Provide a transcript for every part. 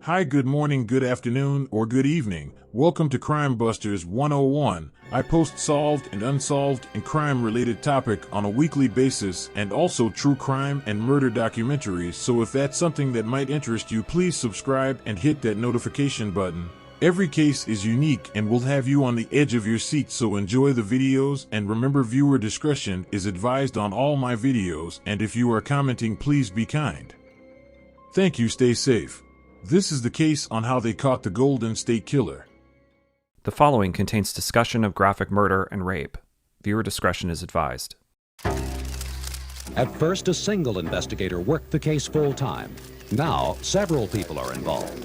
Hi, good morning, good afternoon, or good evening. Welcome to Crime Busters 101. I post solved and unsolved and crime-related topic on a weekly basis and also true crime and murder documentaries, so if that's something that might interest you, please subscribe and hit that notification button. Every case is unique and will have you on the edge of your seat, so enjoy the videos and remember viewer discretion is advised on all my videos, and if you are commenting, please be kind. Thank you, stay safe. This is the case on how they caught the Golden State Killer. The following contains discussion of graphic murder and rape. Viewer discretion is advised. At first, a single investigator worked the case full-time. Now, several people are involved.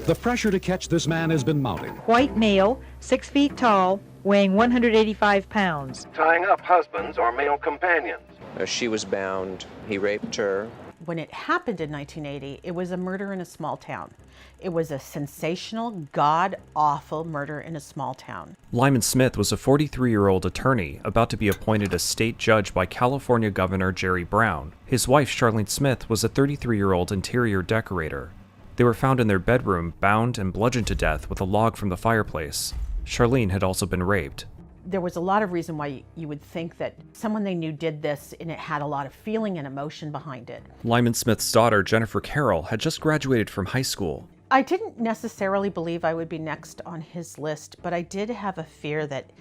The pressure to catch this man has been mounting. White male, 6 feet tall, weighing 185 pounds. Tying up husbands or male companions. She was bound. He raped her. When it happened in 1980, it was a murder in a small town. It was a sensational, god-awful murder in a small town. Lyman Smith was a 43-year-old attorney about to be appointed as state judge by California Governor Jerry Brown. His wife, Charlene Smith, was a 33-year-old interior decorator. They were found in their bedroom, bound and bludgeoned to death with a log from the fireplace. Charlene had also been raped. There was a lot of reason why you would think that someone they knew did this, and it had a lot of feeling and emotion behind it. Lyman Smith's daughter, Jennifer Carroll, had just graduated from high school. I didn't necessarily believe I would be next on his list, but I did have a fear that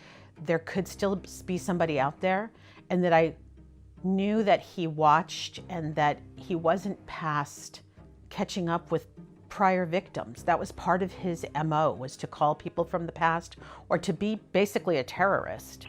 there could still be somebody out there, and that I knew that he watched and that he wasn't past catching up with prior victims. That was part of his MO, was to call people from the past or to be basically a terrorist.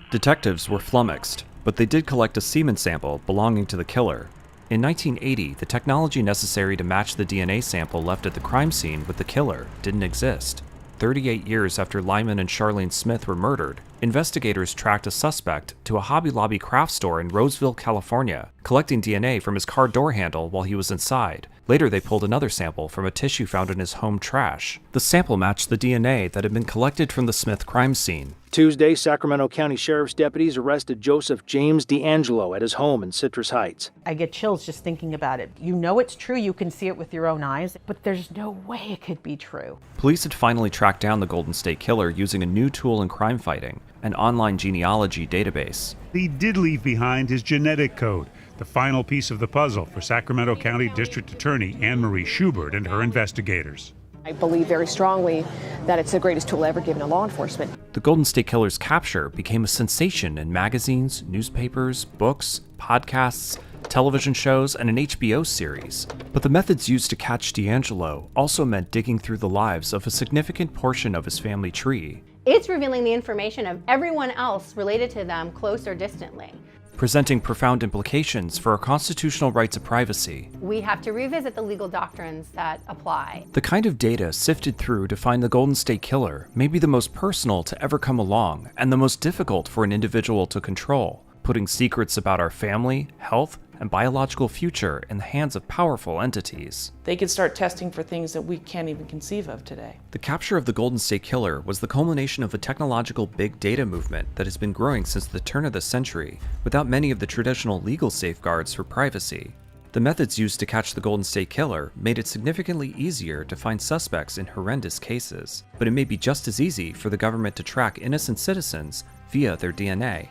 Detectives were flummoxed, but they did collect a semen sample belonging to the killer. In 1980, the technology necessary to match the DNA sample left at the crime scene with the killer didn't exist. 38 years after Lyman and Charlene Smith were murdered, investigators tracked a suspect to a Hobby Lobby craft store in Roseville, California, collecting DNA from his car door handle while he was inside. Later, they pulled another sample from a tissue found in his home trash. The sample matched the DNA that had been collected from the Smith crime scene. Tuesday, Sacramento County Sheriff's deputies arrested Joseph James DeAngelo at his home in Citrus Heights. I get chills just thinking about it. You know it's true, you can see it with your own eyes, but there's no way it could be true. Police had finally tracked down the Golden State Killer using a new tool in crime fighting, an online genealogy database. He did leave behind his genetic code, the final piece of the puzzle for Sacramento County District Attorney Anne Marie Schubert and her investigators. I believe very strongly that it's the greatest tool ever given to law enforcement. The Golden State Killer's capture became a sensation in magazines, newspapers, books, podcasts, television shows, and an HBO series. But the methods used to catch DeAngelo also meant digging through the lives of a significant portion of his family tree. It's revealing the information of everyone else related to them, close or distantly, presenting profound implications for our constitutional rights of privacy. We have to revisit the legal doctrines that apply. The kind of data sifted through to find the Golden State Killer may be the most personal to ever come along and the most difficult for an individual to control, putting secrets about our family, health, and biological future in the hands of powerful entities. They could start testing for things that we can't even conceive of today. The capture of the Golden State Killer was the culmination of a technological big data movement that has been growing since the turn of the century, without many of the traditional legal safeguards for privacy. The methods used to catch the Golden State Killer made it significantly easier to find suspects in horrendous cases, but it may be just as easy for the government to track innocent citizens via their DNA.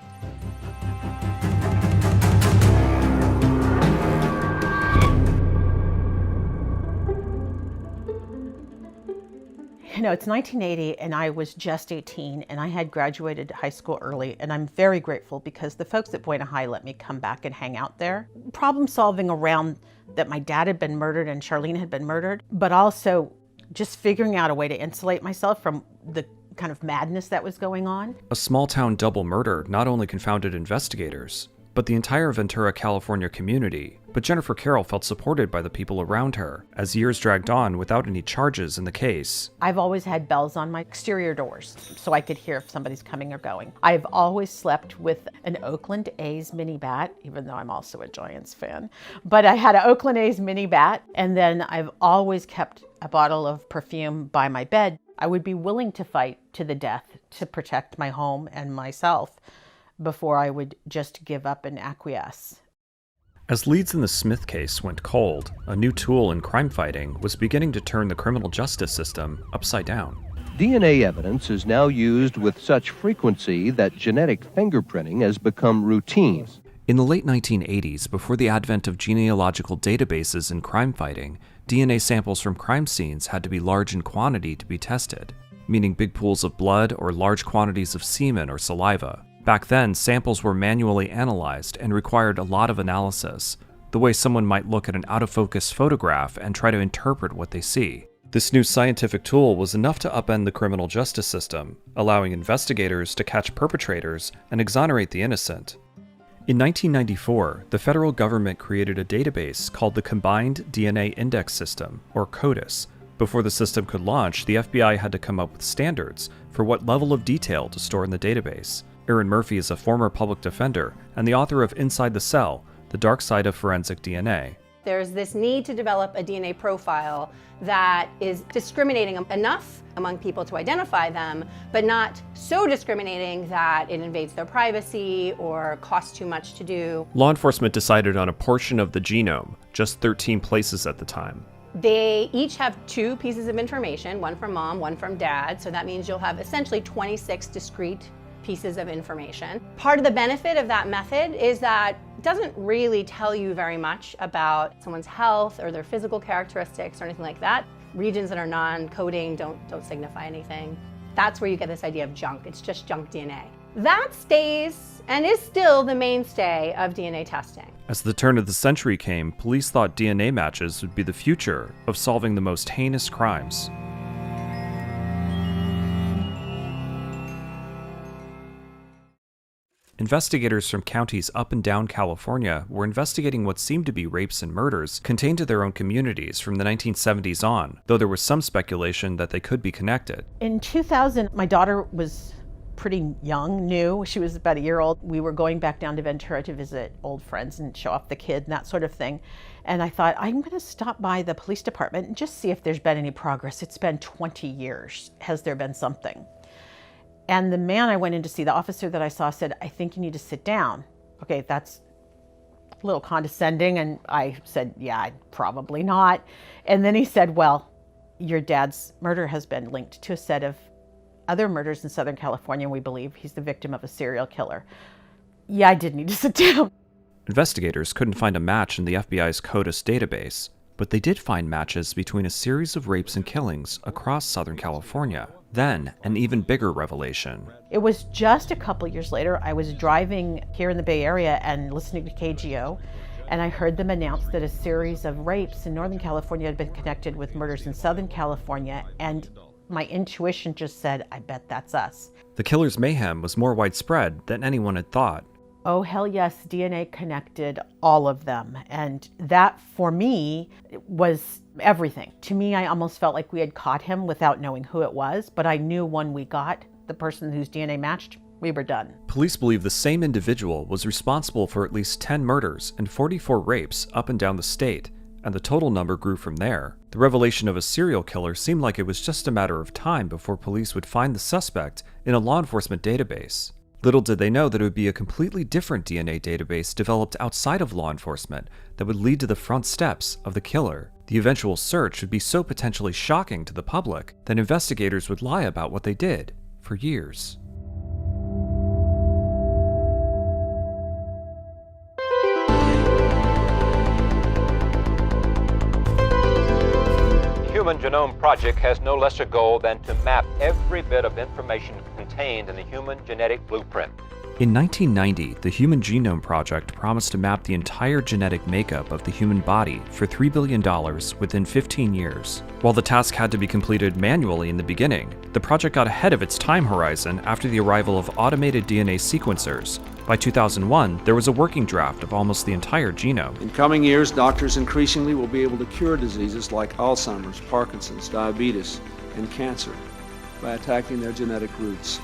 You know, it's 1980 and I was just 18 and I had graduated high school early, and I'm very grateful because the folks at Buena High let me come back and hang out there. Problem solving around that my dad had been murdered and Charlene had been murdered, but also just figuring out a way to insulate myself from the kind of madness that was going on. A small town double murder not only confounded investigators, but the entire Ventura, California community. But Jennifer Carroll felt supported by the people around her as years dragged on without any charges in the case. I've always had bells on my exterior doors so I could hear if somebody's coming or going. I've always slept with an Oakland A's mini bat, even though I'm also a Giants fan. But I had an Oakland A's mini bat, and then I've always kept a bottle of perfume by my bed. I would be willing to fight to the death to protect my home and myself. before I would just give up and acquiesce. As leads in the Smith case went cold, a new tool in crime fighting was beginning to turn the criminal justice system upside down. DNA evidence is now used with such frequency that genetic fingerprinting has become routine. In the late 1980s, before the advent of genealogical databases in crime fighting, DNA samples from crime scenes had to be large in quantity to be tested, meaning big pools of blood or large quantities of semen or saliva. Back then, samples were manually analyzed and required a lot of analysis, the way someone might look at an out-of-focus photograph and try to interpret what they see. This new scientific tool was enough to upend the criminal justice system, allowing investigators to catch perpetrators and exonerate the innocent. In 1994, the federal government created a database called the Combined DNA Index System, or CODIS. Before the system could launch, the FBI had to come up with standards for what level of detail to store in the database. Erin Murphy is a former public defender and the author of Inside the Cell, The Dark Side of Forensic DNA. There's this need to develop a DNA profile that is discriminating enough among people to identify them, but not so discriminating that it invades their privacy or costs too much to do. Law enforcement decided on a portion of the genome, just 13 places at the time. They each have 2 pieces of information, one from mom, one from dad, so that means you'll have essentially 26 discrete pieces of information. Part of the benefit of that method is that it doesn't really tell you very much about someone's health or their physical characteristics or anything like that. Regions that are non-coding don't signify anything. That's where you get this idea of junk. It's just junk DNA. That stays and is still the mainstay of DNA testing. As the turn of the century came, police thought DNA matches would be the future of solving the most heinous crimes. Investigators from counties up and down California were investigating what seemed to be rapes and murders contained to their own communities from the 1970s on, though there was some speculation that they could be connected. In 2000, my daughter was pretty young, new. She was about a year old. We were going back down to Ventura to visit old friends and show off the kid and that sort of thing. And I thought, I'm going to stop by the police department and just see if there's been any progress. It's been 20 years. Has there been something? And the man I went in to see, the officer that I saw, said, I think you need to sit down. Okay, that's a little condescending. And I said, yeah, probably not. And then he said, well, your dad's murder has been linked to a set of other murders in Southern California. We believe he's the victim of a serial killer. Yeah, I did need to sit down. Investigators couldn't find a match in the FBI's CODIS database, but they did find matches between a series of rapes and killings across Southern California. Then, an even bigger revelation. It was just a couple years later, I was driving here in the Bay Area and listening to KGO, and I heard them announce that a series of rapes in Northern California had been connected with murders in Southern California, and my intuition just said, I bet that's us. The killer's mayhem was more widespread than anyone had thought. Oh, hell yes, DNA connected all of them. And that, for me, was everything. To me, I almost felt like we had caught him without knowing who it was, but I knew when we got the person whose DNA matched, we were done. Police believe the same individual was responsible for at least 10 murders and 44 rapes up and down the state, and the total number grew from there. The revelation of a serial killer seemed like it was just a matter of time before police would find the suspect in a law enforcement database. Little did they know that it would be a completely different DNA database developed outside of law enforcement that would lead to the front steps of the killer. The eventual search would be so potentially shocking to the public that investigators would lie about what they did for years. Human Genome Project has no lesser goal than to map every bit of information contained in the human genetic blueprint. In 1990, the Human Genome Project promised to map the entire genetic makeup of the human body for $3 billion within 15 years. While the task had to be completed manually in the beginning, the project got ahead of its time horizon after the arrival of automated DNA sequencers. By 2001, there was a working draft of almost the entire genome. In coming years, doctors increasingly will be able to cure diseases like Alzheimer's, Parkinson's, diabetes, and cancer by attacking their genetic roots.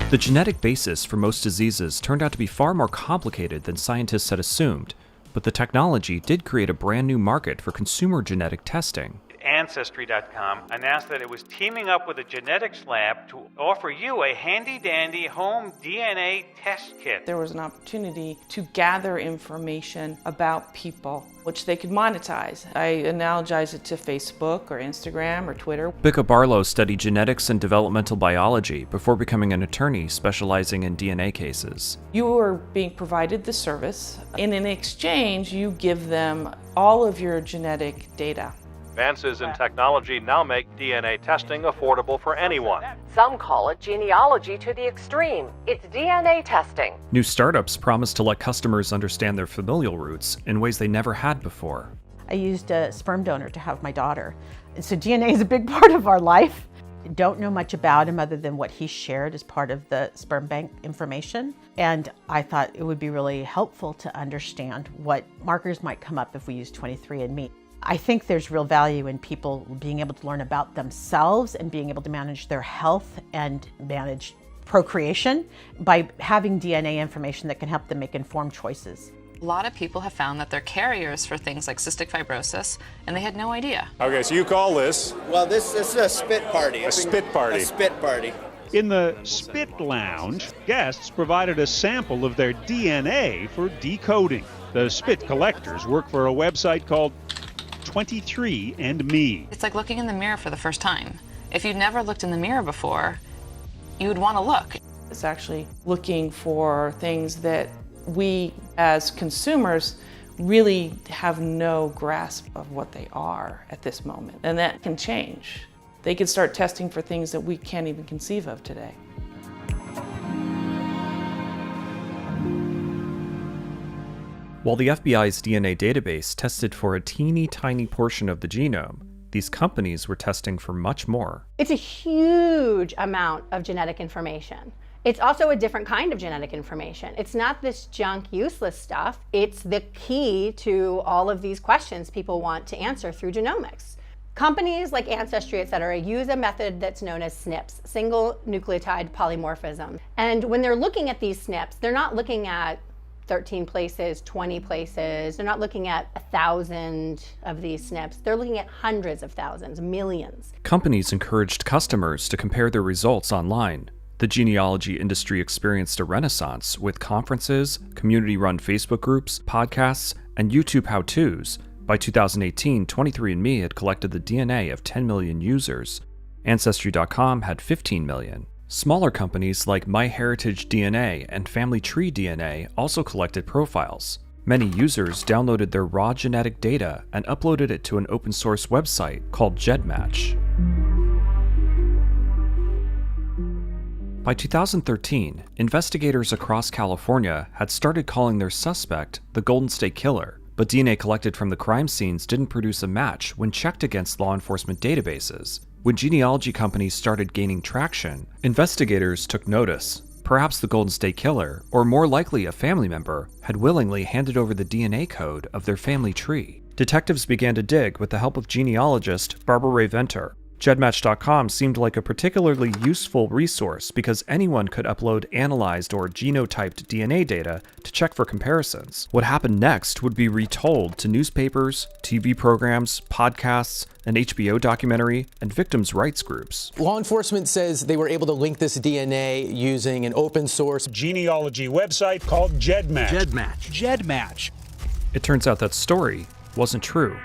The genetic basis for most diseases turned out to be far more complicated than scientists had assumed, but the technology did create a brand new market for consumer genetic testing. Ancestry.com announced that it was teaming up with a genetics lab to offer you a handy-dandy home DNA test kit. There was an opportunity to gather information about people, which they could monetize. I analogize it to Facebook or Instagram or Twitter. Bicca Barlow studied genetics and developmental biology before becoming an attorney specializing in DNA cases. You are being provided the service, and in exchange, you give them all of your genetic data. Advances in technology now make DNA testing affordable for anyone. Some call it genealogy to the extreme. It's DNA testing. New startups promise to let customers understand their familial roots in ways they never had before. I used a sperm donor to have my daughter. So DNA is a big part of our life. Don't know much about him other than what he shared as part of the sperm bank information. And I thought it would be really helpful to understand what markers might come up if we use 23andMe. I think there's real value in people being able to learn about themselves and being able to manage their health and manage procreation by having DNA information that can help them make informed choices. A lot of people have found that they're carriers for things like cystic fibrosis, and they had no idea. Okay, so you call this? Well, this is a spit party. A spit party. A spit party. In the Spit Lounge, guests provided a sample of their DNA for decoding. The spit collectors work for a website called 23andMe. It's like looking in the mirror for the first time. If you'd never looked in the mirror before, you would want to look. It's actually looking for things that we as consumers really have no grasp of what they are at this moment. And that can change. They can start testing for things that we can't even conceive of today. While the FBI's DNA database tested for a teeny tiny portion of the genome, these companies were testing for much more. It's a huge amount of genetic information. It's also a different kind of genetic information. It's not this junk, useless stuff. It's the key to all of these questions people want to answer through genomics. Companies like Ancestry, et cetera, use a method that's known as SNPs, single nucleotide polymorphism. And when they're looking at these SNPs, they're not looking at 13 places, 20 places. They're not looking at 1,000 of these SNPs. They're looking at hundreds of thousands, millions. Companies encouraged customers to compare their results online. The genealogy industry experienced a renaissance with conferences, community-run Facebook groups, podcasts, and YouTube how-tos. By 2018, 23andMe had collected the DNA of 10 million users. Ancestry.com had 15 million. Smaller companies like MyHeritage DNA and Family Tree DNA also collected profiles. Many users downloaded their raw genetic data and uploaded it to an open-source website called GEDmatch. By 2013, investigators across California had started calling their suspect the Golden State Killer, but DNA collected from the crime scenes didn't produce a match when checked against law enforcement databases. When genealogy companies started gaining traction, investigators took notice. Perhaps the Golden State Killer, or more likely a family member, had willingly handed over the DNA code of their family tree. Detectives began to dig with the help of genealogist Barbara Ray Venter. GEDmatch.com seemed like a particularly useful resource because anyone could upload analyzed or genotyped DNA data to check for comparisons. What happened next would be retold to newspapers, TV programs, podcasts, an HBO documentary, and victims' rights groups. Law enforcement says they were able to link this DNA using an open source genealogy website called GEDmatch. GEDmatch. It turns out that story wasn't true.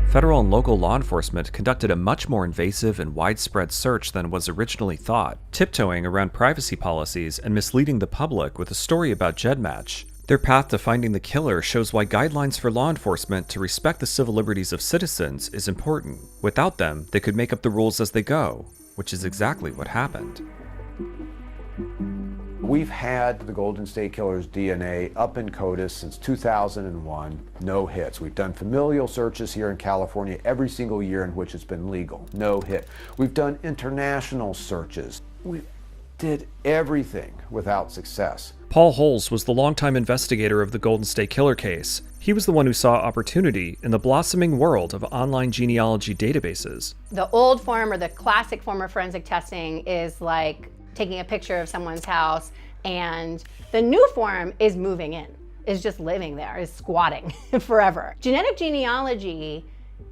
Federal and local law enforcement conducted a much more invasive and widespread search than was originally thought, tiptoeing around privacy policies and misleading the public with a story about GEDmatch. Their path to finding the killer shows why guidelines for law enforcement to respect the civil liberties of citizens is important. Without them, they could make up the rules as they go, which is exactly what happened. We've had the Golden State Killer's DNA up in CODIS since 2001, no hits. We've done familial searches here in California every single year in which it's been legal, no hit. We've done international searches. We did everything without success. Paul Holes was the longtime investigator of the Golden State Killer case. He was the one who saw opportunity in the blossoming world of online genealogy databases. The old form or the classic form of forensic testing is like taking a picture of someone's house, and the new form is moving in, is just living there, is squatting forever. Genetic genealogy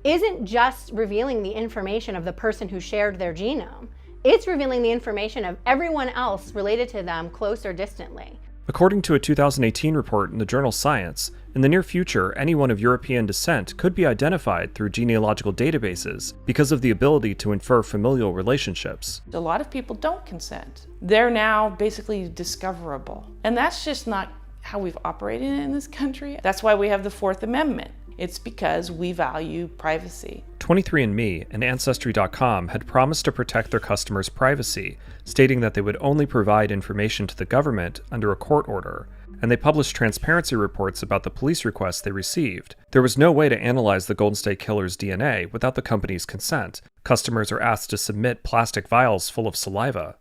isn't just revealing the information of the person who shared their genome. It's revealing the information of everyone else related to them, close or distantly. According to a 2018 report in the journal Science, in the near future, anyone of European descent could be identified through genealogical databases because of the ability to infer familial relationships. A lot of people don't consent. They're now basically discoverable. And that's just not how we've operated in this country. That's why we have the Fourth Amendment. It's because we value privacy. 23andMe and Ancestry.com had promised to protect their customers' privacy, stating that they would only provide information to the government under a court order, and they published transparency reports about the police requests they received. There was no way to analyze the Golden State Killer's DNA without the company's consent. Customers are asked to submit plastic vials full of saliva.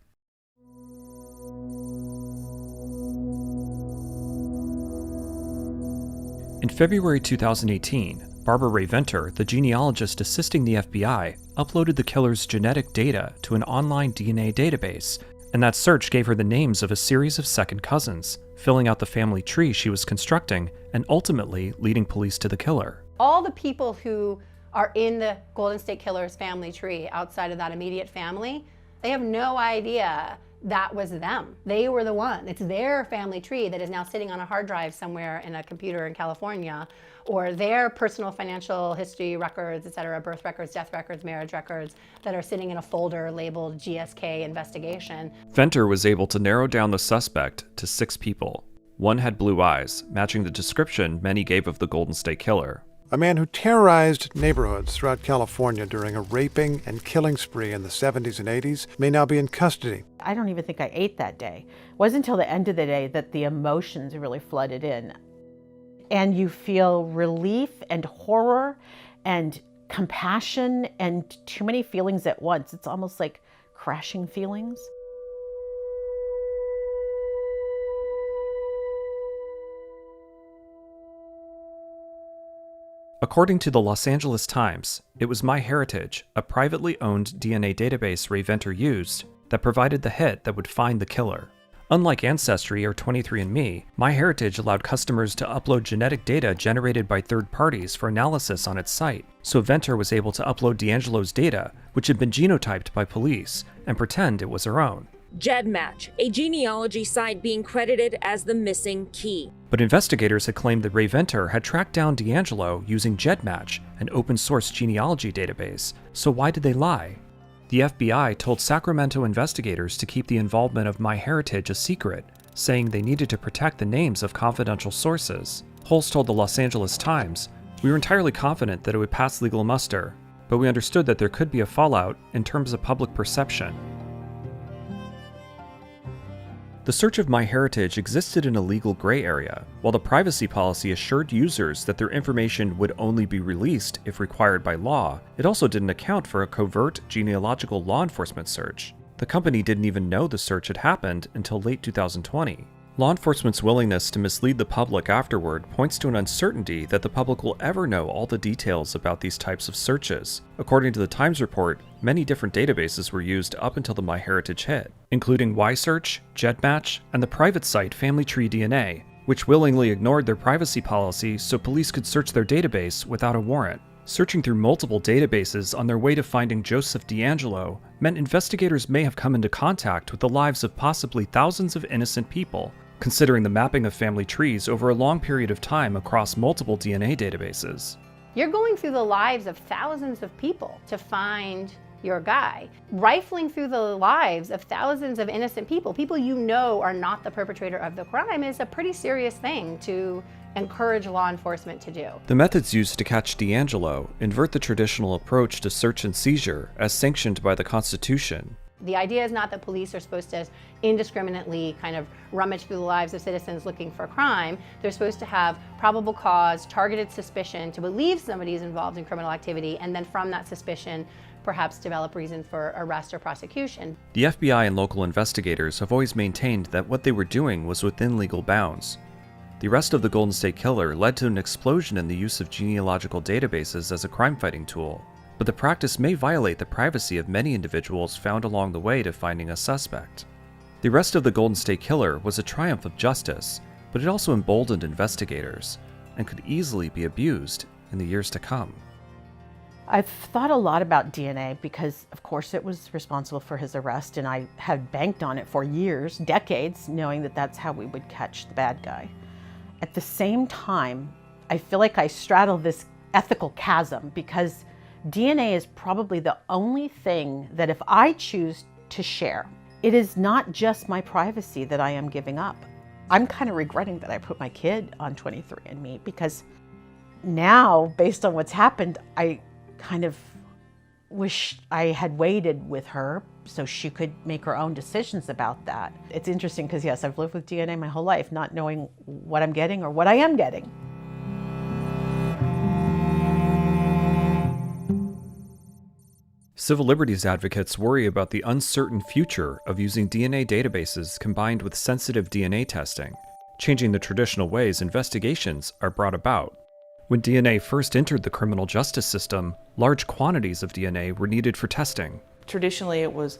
In February 2018, Barbara Ray Venter, the genealogist assisting the FBI, uploaded the killer's genetic data to an online DNA database, and that search gave her the names of a series of second cousins, filling out the family tree she was constructing and ultimately leading police to the killer. All the people who are in the Golden State Killer's family tree outside of that immediate family, they have no idea that was them. They were the one. It's their family tree that is now sitting on a hard drive somewhere in a computer in California, or their personal financial history records, etc., birth records, death records, marriage records that are sitting in a folder labeled GSK investigation. Venter was able to narrow down the suspect to 6 people. One had blue eyes, matching the description many gave of the Golden State Killer. A man who terrorized neighborhoods throughout California during a raping and killing spree in the 70s and 80s may now be in custody. I don't even think I ate that day. It wasn't until the end of the day that the emotions really flooded in. And you feel relief and horror and compassion and too many feelings at once. It's almost like crashing feelings. According to the Los Angeles Times, it was MyHeritage, a privately owned DNA database Ray Venter used, that provided the hit that would find the killer. Unlike Ancestry or 23andMe, MyHeritage allowed customers to upload genetic data generated by third parties for analysis on its site, so Venter was able to upload DeAngelo's data, which had been genotyped by police, and pretend it was her own. GEDmatch, a genealogy site being credited as the missing key. But investigators had claimed that Ray Venter had tracked down DeAngelo using GEDmatch, an open-source genealogy database, so why did they lie? The FBI told Sacramento investigators to keep the involvement of MyHeritage a secret, saying they needed to protect the names of confidential sources. Holz told the Los Angeles Times, "We were entirely confident that it would pass legal muster, but we understood that there could be a fallout in terms of public perception." The search of MyHeritage existed in a legal gray area. While the privacy policy assured users that their information would only be released if required by law, it also didn't account for a covert genealogical law enforcement search. The company didn't even know the search had happened until late 2020. Law enforcement's willingness to mislead the public afterward points to an uncertainty that the public will ever know all the details about these types of searches. According to the Times report, many different databases were used up until the MyHeritage hit, including YSearch, GEDmatch, and the private site Family Tree DNA, which willingly ignored their privacy policy so police could search their database without a warrant. Searching through multiple databases on their way to finding Joseph DeAngelo meant investigators may have come into contact with the lives of possibly thousands of innocent people, considering the mapping of family trees over a long period of time across multiple DNA databases. You're going through the lives of thousands of people to find your guy. Rifling through the lives of thousands of innocent people, people you know are not the perpetrator of the crime, is a pretty serious thing to encourage law enforcement to do. The methods used to catch DeAngelo invert the traditional approach to search and seizure as sanctioned by the Constitution. The idea is not that police are supposed to indiscriminately kind of rummage through the lives of citizens looking for crime. They're supposed to have probable cause, targeted suspicion to believe somebody is involved in criminal activity, and then from that suspicion, perhaps develop reason for arrest or prosecution. The FBI and local investigators have always maintained that what they were doing was within legal bounds. The arrest of the Golden State Killer led to an explosion in the use of genealogical databases as a crime-fighting tool. But the practice may violate the privacy of many individuals found along the way to finding a suspect. The arrest of the Golden State Killer was a triumph of justice, but it also emboldened investigators, and could easily be abused in the years to come. I've thought a lot about DNA because, of course, it was responsible for his arrest, and I had banked on it for years, decades, knowing that that's how we would catch the bad guy. At the same time, I feel like I straddle this ethical chasm because DNA is probably the only thing that if I choose to share, it is not just my privacy that I am giving up. I'm kind of regretting that I put my kid on 23andMe because now, based on what's happened, I kind of wish I had waited with her so she could make her own decisions about that. It's interesting because, yes, I've lived with DNA my whole life, not knowing what I'm getting or what I am getting. Civil liberties advocates worry about the uncertain future of using DNA databases combined with sensitive DNA testing, changing the traditional ways investigations are brought about. When DNA first entered the criminal justice system, large quantities of DNA were needed for testing. Traditionally, it was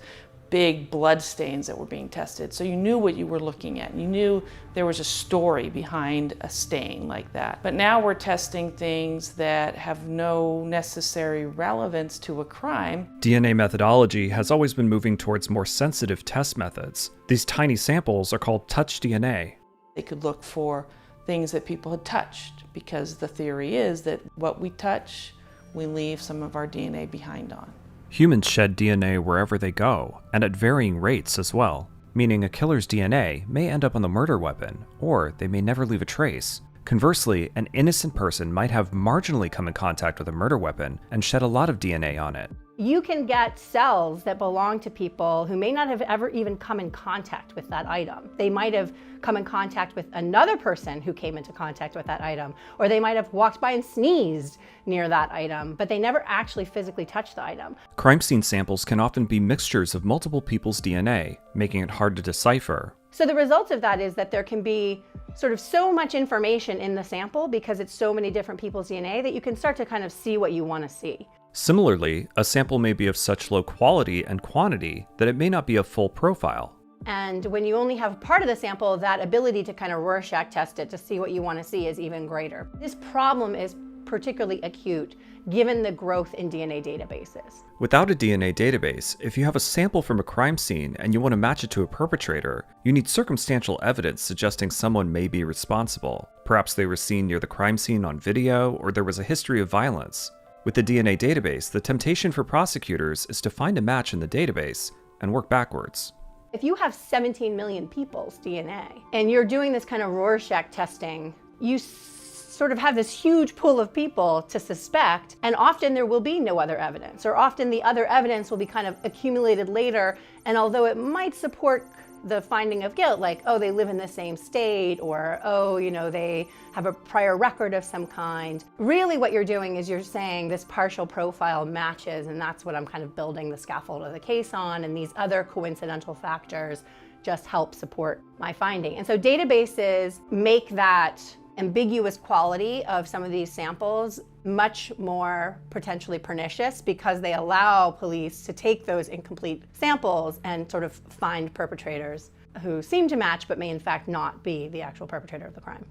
big blood stains that were being tested, so you knew what you were looking at. You knew there was a story behind a stain like that. But now we're testing things that have no necessary relevance to a crime. DNA methodology has always been moving towards more sensitive test methods. These tiny samples are called touch DNA. They could look for things that people had touched, because the theory is that what we touch, we leave some of our DNA behind on. Humans shed DNA wherever they go, and at varying rates as well, meaning a killer's DNA may end up on the murder weapon, or they may never leave a trace. Conversely, an innocent person might have marginally come in contact with a murder weapon and shed a lot of DNA on it. You can get cells that belong to people who may not have ever even come in contact with that item. They might have come in contact with another person who came into contact with that item, or they might have walked by and sneezed near that item, but they never actually physically touched the item. Crime scene samples can often be mixtures of multiple people's DNA, making it hard to decipher. So the result of that is that there can be sort of so much information in the sample because it's so many different people's DNA that you can start to kind of see what you want to see. Similarly, a sample may be of such low quality and quantity that it may not be a full profile. And when you only have part of the sample, that ability to kind of Rorschach test it to see what you want to see is even greater. This problem is particularly acute given the growth in DNA databases. Without a DNA database, if you have a sample from a crime scene and you want to match it to a perpetrator, you need circumstantial evidence suggesting someone may be responsible. Perhaps they were seen near the crime scene on video, or there was a history of violence. With the DNA database, the temptation for prosecutors is to find a match in the database and work backwards. If you have 17 million people's DNA and you're doing this kind of Rorschach testing, you sort of have this huge pool of people to suspect, and often there will be no other evidence, or often the other evidence will be kind of accumulated later, and although it might support the finding of guilt, like, oh, they live in the same state, or, oh, you know, they have a prior record of some kind. Really what you're doing is you're saying this partial profile matches, and that's what I'm kind of building the scaffold of the case on, and these other coincidental factors just help support my finding. And so databases make that ambiguous quality of some of these samples much more potentially pernicious because they allow police to take those incomplete samples and sort of find perpetrators who seem to match but may in fact not be the actual perpetrator of the crime.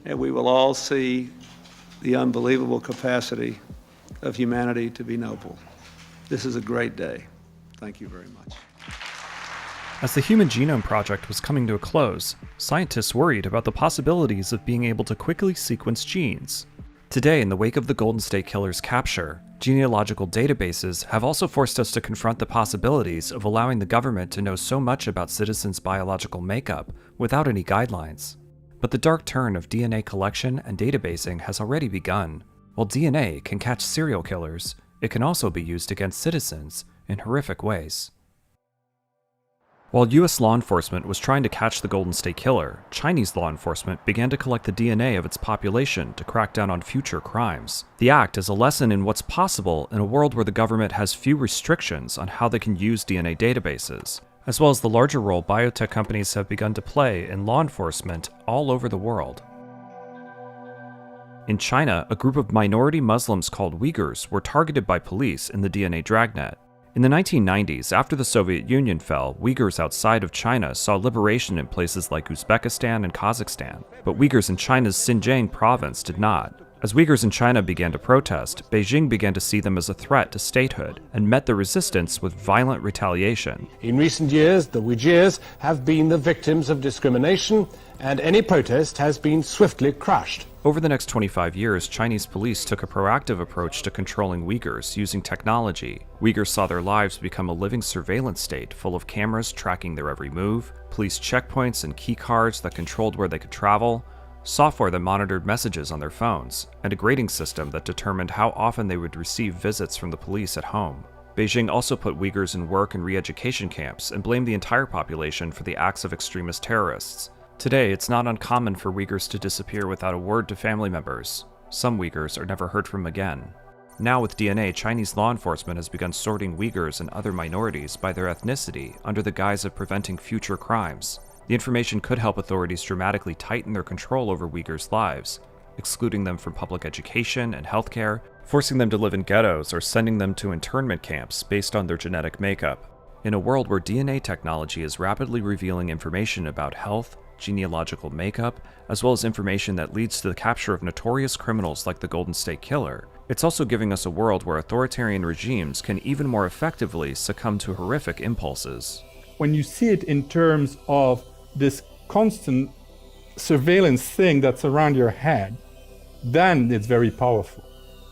And we will all see the unbelievable capacity of humanity to be noble. This is a great day. Thank you very much. As the Human Genome Project was coming to a close, scientists worried about the possibilities of being able to quickly sequence genes. Today, in the wake of the Golden State Killer's capture, genealogical databases have also forced us to confront the possibilities of allowing the government to know so much about citizens' biological makeup without any guidelines. But the dark turn of DNA collection and databasing has already begun. While DNA can catch serial killers, it can also be used against citizens in horrific ways. While US law enforcement was trying to catch the Golden State Killer, Chinese law enforcement began to collect the DNA of its population to crack down on future crimes. The act is a lesson in what's possible in a world where the government has few restrictions on how they can use DNA databases, as well as the larger role biotech companies have begun to play in law enforcement all over the world. In China, a group of minority Muslims called Uyghurs were targeted by police in the DNA dragnet. In the 1990s, after the Soviet Union fell, Uyghurs outside of China saw liberation in places like Uzbekistan and Kazakhstan, but Uyghurs in China's Xinjiang province did not. As Uyghurs in China began to protest, Beijing began to see them as a threat to statehood and met the resistance with violent retaliation. In recent years, the Uyghurs have been the victims of discrimination, and any protest has been swiftly crushed. Over the next 25 years, Chinese police took a proactive approach to controlling Uyghurs using technology. Uyghurs saw their lives become a living surveillance state full of cameras tracking their every move, police checkpoints and key cards that controlled where they could travel, software that monitored messages on their phones, and a grading system that determined how often they would receive visits from the police at home. Beijing also put Uyghurs in work and re-education camps and blamed the entire population for the acts of extremist terrorists. Today, it's not uncommon for Uyghurs to disappear without a word to family members. Some Uyghurs are never heard from again. Now with DNA, Chinese law enforcement has begun sorting Uyghurs and other minorities by their ethnicity under the guise of preventing future crimes. The information could help authorities dramatically tighten their control over Uyghurs' lives, excluding them from public education and healthcare, forcing them to live in ghettos, or sending them to internment camps based on their genetic makeup. In a world where DNA technology is rapidly revealing information about health, genealogical makeup, as well as information that leads to the capture of notorious criminals like the Golden State Killer, it's also giving us a world where authoritarian regimes can even more effectively succumb to horrific impulses. When you see it in terms of this constant surveillance thing that's around your head, then it's very powerful,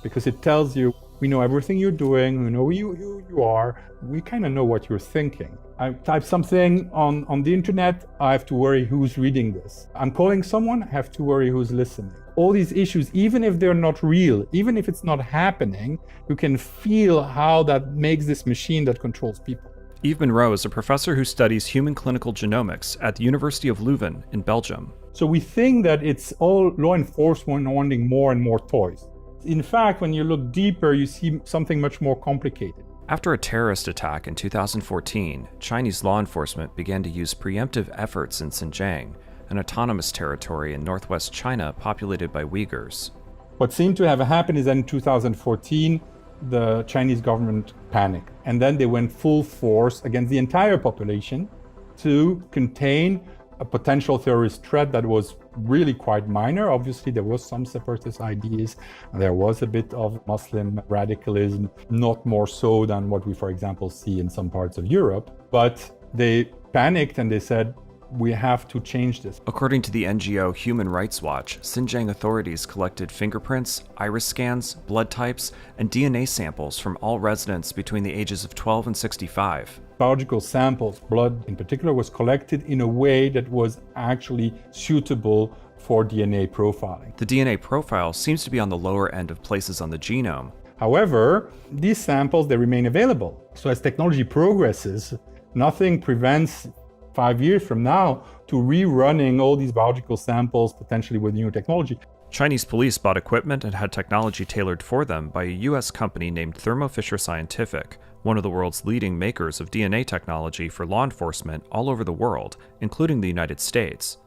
because it tells you, we know everything you're doing, we know who you are, we kind of know what you're thinking. I type something on the internet, I have to worry who's reading this. I'm calling someone, I have to worry who's listening. All these issues, even if they're not real, even if it's not happening, you can feel how that makes this machine that controls people. Yves Monroe is a professor who studies human clinical genomics at the University of Leuven in Belgium. So we think that it's all law enforcement wanting more and more toys. In fact, when you look deeper, you see something much more complicated. After a terrorist attack in 2014, Chinese law enforcement began to use preemptive efforts in Xinjiang, an autonomous territory in northwest China populated by Uyghurs. What seemed to have happened is that in 2014, the Chinese government panicked, and then they went full force against the entire population to contain a potential terrorist threat that was really quite minor. Obviously, there was some separatist ideas. There was a bit of Muslim radicalism, not more so than what we, for example, see in some parts of Europe. But they panicked and they said, we have to change this. According to the NGO Human Rights Watch, Xinjiang authorities collected fingerprints, iris scans, blood types, and DNA samples from all residents between the ages of 12 and 65. Biological samples, blood in particular, was collected in a way that was actually suitable for DNA profiling. The DNA profile seems to be on the lower end of places on the genome. However, these samples, they remain available. So as technology progresses, nothing prevents 5 years from now to rerunning all these biological samples, potentially with new technology. Chinese police bought equipment and had technology tailored for them by a US company named Thermo Fisher Scientific, one of the world's leading makers of DNA technology for law enforcement all over the world, including the United States.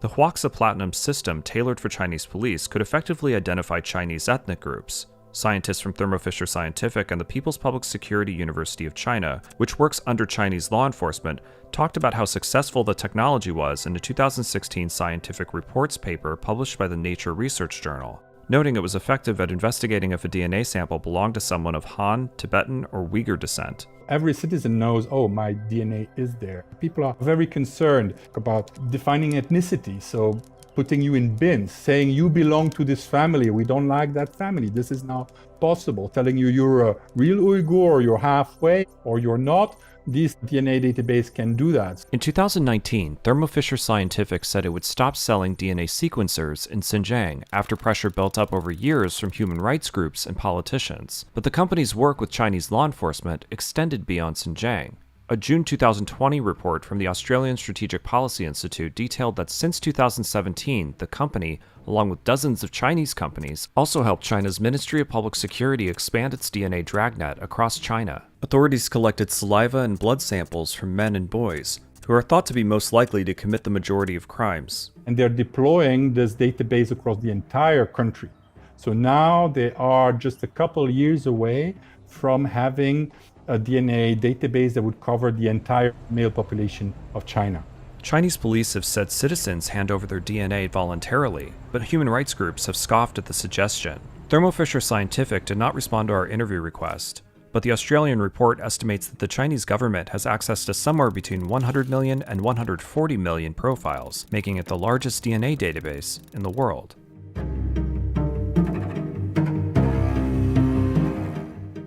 The Huaxa Platinum system tailored for Chinese police could effectively identify Chinese ethnic groups. Scientists from Thermo Fisher Scientific and the People's Public Security University of China, which works under Chinese law enforcement, talked about how successful the technology was in a 2016 scientific reports paper published by the Nature Research Journal, noting it was effective at investigating if a DNA sample belonged to someone of Han, Tibetan, or Uyghur descent. Every citizen knows, oh, my DNA is there. People are very concerned about defining ethnicity, so putting you in bins, saying you belong to this family, we don't like that family, this is now possible, telling you you're a real Uyghur, you're halfway, or you're not. This DNA database can do that. In 2019, Thermo Fisher Scientific said it would stop selling DNA sequencers in Xinjiang after pressure built up over years from human rights groups and politicians. But the company's work with Chinese law enforcement extended beyond Xinjiang. A June 2020 report from the Australian Strategic Policy Institute detailed that since 2017, the company, along with dozens of Chinese companies, also helped China's Ministry of Public Security expand its DNA dragnet across China. Authorities collected saliva and blood samples from men and boys, who are thought to be most likely to commit the majority of crimes. And they're deploying this database across the entire country. So now they are just a couple years away from having a DNA database that would cover the entire male population of China. Chinese police have said citizens hand over their DNA voluntarily, but human rights groups have scoffed at the suggestion. Thermo Fisher Scientific did not respond to our interview request, but the Australian report estimates that the Chinese government has access to somewhere between 100 million and 140 million profiles, making it the largest DNA database in the world.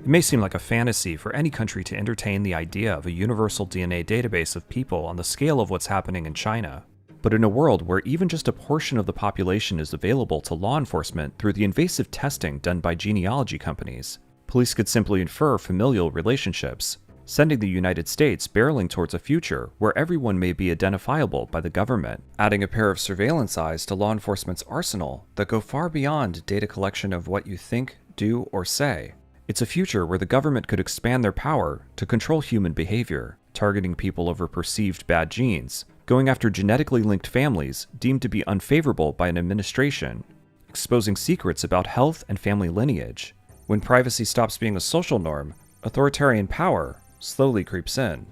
It may seem like a fantasy for any country to entertain the idea of a universal DNA database of people on the scale of what's happening in China. But in a world where even just a portion of the population is available to law enforcement through the invasive testing done by genealogy companies, police could simply infer familial relationships, sending the United States barreling towards a future where everyone may be identifiable by the government, adding a pair of surveillance eyes to law enforcement's arsenal that go far beyond data collection of what you think, do, or say. It's a future where the government could expand their power to control human behavior, targeting people over perceived bad genes, going after genetically linked families deemed to be unfavorable by an administration, exposing secrets about health and family lineage. When privacy stops being a social norm, authoritarian power slowly creeps in.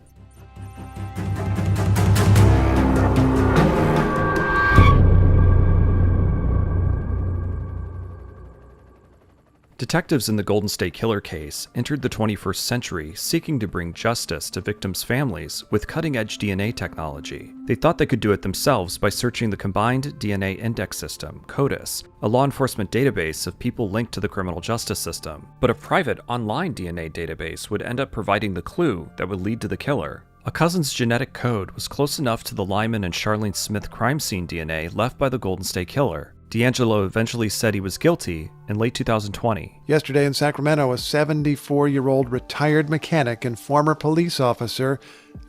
Detectives in the Golden State Killer case entered the 21st century seeking to bring justice to victims' families with cutting-edge DNA technology. They thought they could do it themselves by searching the Combined DNA Index System, CODIS, a law enforcement database of people linked to the criminal justice system. But a private online DNA database would end up providing the clue that would lead to the killer. A cousin's genetic code was close enough to the Lyman and Charlene Smith crime scene DNA left by the Golden State Killer. DeAngelo eventually said he was guilty in late 2020. Yesterday in Sacramento, a 74-year-old retired mechanic and former police officer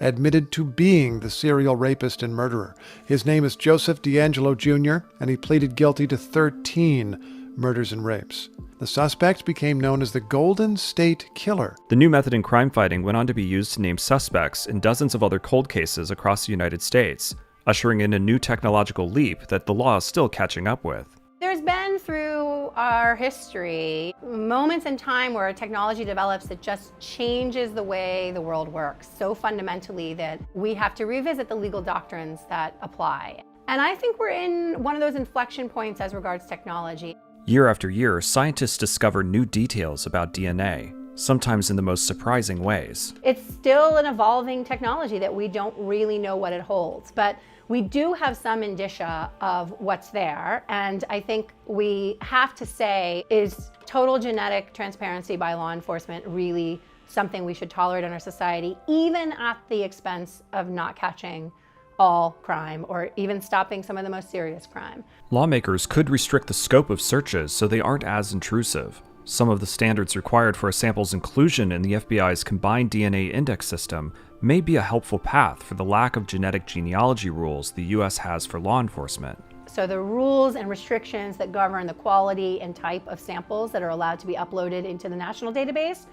admitted to being the serial rapist and murderer. His name is Joseph DeAngelo Jr., and he pleaded guilty to 13 murders and rapes. The suspect became known as the Golden State Killer. The new method in crime fighting went on to be used to name suspects in dozens of other cold cases across the United States, ushering in a new technological leap that the law is still catching up with. There's been through our history moments in time where technology develops that just changes the way the world works so fundamentally that we have to revisit the legal doctrines that apply. And I think we're in one of those inflection points as regards technology. Year after year, scientists discover new details about DNA, sometimes in the most surprising ways. It's still an evolving technology that we don't really know what it holds, but we do have some indicia of what's there, and I think we have to say, is total genetic transparency by law enforcement really something we should tolerate in our society, even at the expense of not catching all crime or even stopping some of the most serious crime? Lawmakers could restrict the scope of searches so they aren't as intrusive. Some of the standards required for a sample's inclusion in the FBI's Combined DNA Index System may be a helpful path for the lack of genetic genealogy rules the U.S. has for law enforcement. So the rules and restrictions that govern the quality and type of samples that are allowed to be uploaded into the national database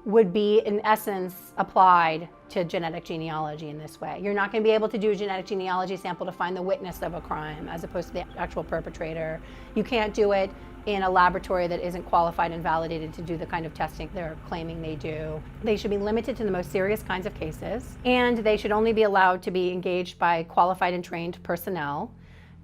would be, in essence, applied to genetic genealogy in this way. You're not going to be able to do a genetic genealogy sample to find the witness of a crime as opposed to the actual perpetrator. You can't do it in a laboratory that isn't qualified and validated to do the kind of testing they're claiming they do. They should be limited to the most serious kinds of cases, and they should only be allowed to be engaged by qualified and trained personnel,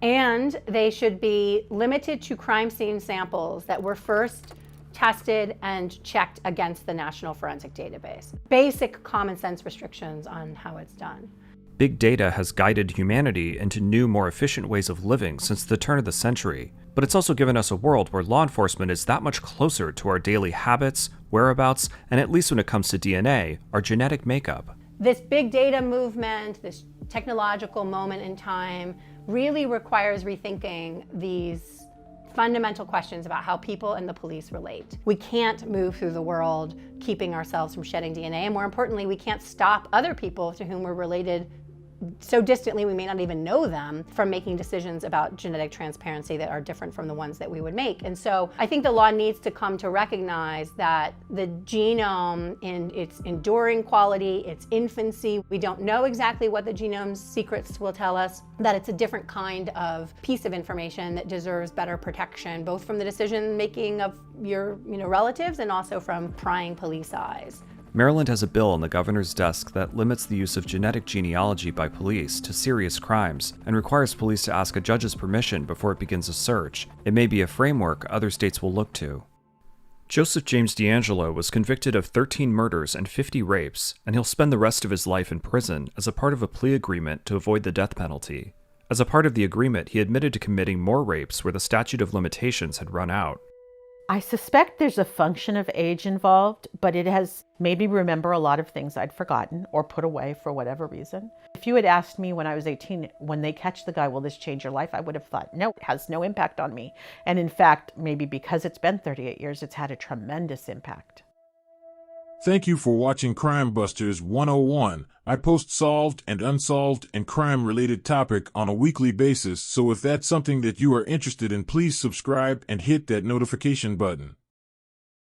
and they should be limited to crime scene samples that were first tested and checked against the National Forensic Database. Basic common sense restrictions on how it's done. Big data has guided humanity into new, more efficient ways of living since the turn of the century, but it's also given us a world where law enforcement is that much closer to our daily habits, whereabouts, and at least when it comes to DNA, our genetic makeup. This big data movement, this technological moment in time, really requires rethinking these fundamental questions about how people and the police relate. We can't move through the world keeping ourselves from shedding DNA, and more importantly, we can't stop other people to whom we're related so distantly we may not even know them from making decisions about genetic transparency that are different from the ones that we would make. And so I think the law needs to come to recognize that the genome in its enduring quality, its infancy, we don't know exactly what the genome's secrets will tell us, that it's a different kind of piece of information that deserves better protection, both from the decision making of your relatives and also from prying police eyes. Maryland has a bill on the governor's desk that limits the use of genetic genealogy by police to serious crimes and requires police to ask a judge's permission before it begins a search. It may be a framework other states will look to. Joseph James DeAngelo was convicted of 13 murders and 50 rapes, and he'll spend the rest of his life in prison as a part of a plea agreement to avoid the death penalty. As a part of the agreement, he admitted to committing more rapes where the statute of limitations had run out. I suspect there's a function of age involved, but it has made me remember a lot of things I'd forgotten or put away for whatever reason. If you had asked me when I was 18, when they catch the guy, will this change your life? I would have thought, no, it has no impact on me. And in fact, maybe because it's been 38 years, it's had a tremendous impact. Thank you for watching Crime Busters 101. I post solved and unsolved and crime-related topic on a weekly basis, so if that's something that you are interested in, please subscribe and hit that notification button.